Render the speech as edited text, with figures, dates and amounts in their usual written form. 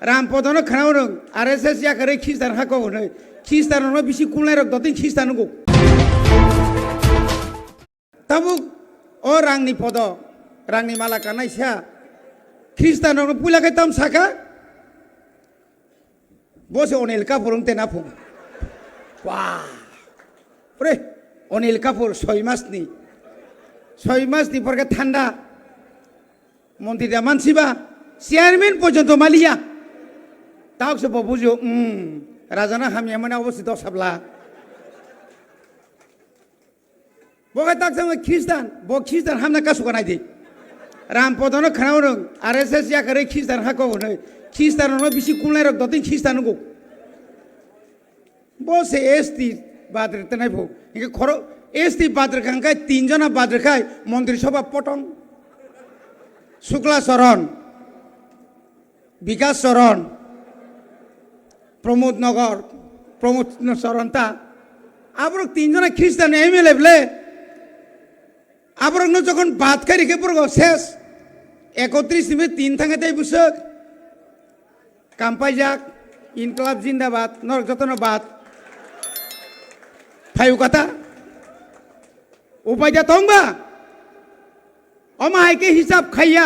रामपदनो खानाव रों आरएसएस याकरे खिस्टान हाको होनो खिस्टाननो बिसि कुलाय रक दतिन खिस्टानगो ताबुक ओ रांनि पद रांनि माला कानायसा खिस्टाननो पुलाखै तम साका बसे अनिल कापुर तेना फुं वाह ओरे अनिल कापुर 6 मासनि परके ঠান্ডা মন্ত্রীরা মানসিবা চেয়ারম্যান পর্যন্ত মালিয়া তাও সে বুঝো রাজানা হামিয়া মানে অবস্থিত সাবলা বকে তাক সঙ্গে খ্রিস্টান হামনা কাসু কানাই দে রামপদনো খানাও রং আরএসএস ইয়াকরে খ্রিস্টান হাকো হনো খ্রিস্টাননো বিসি কুলায় রক দতিন খ্রিস্টানগো বসে এসটি বাদরে তেনাই ভো ইকে খরো এসটি বাদরে খাঙ্কায় 3 জনা বাদরে খায় মন্ত্রিসভা পটং শুক্লা চরণ বিকাশ চরণ প্রমোদ চরণ তা আবরক 3 জনা খ্রিস্টান এমএলএ বলে আবরক যখন বাদ খাই রেখে পড়ব শেষ 31 নিমে 3 থাঙ্গাতেই বুঝক কাম্পাই যাক ইনকলাব জিন্দাবাদ নরক যতন বাদ ফাইউ কথা উপায় দা তংবা অমাহাইকে হিসাব খাইয়া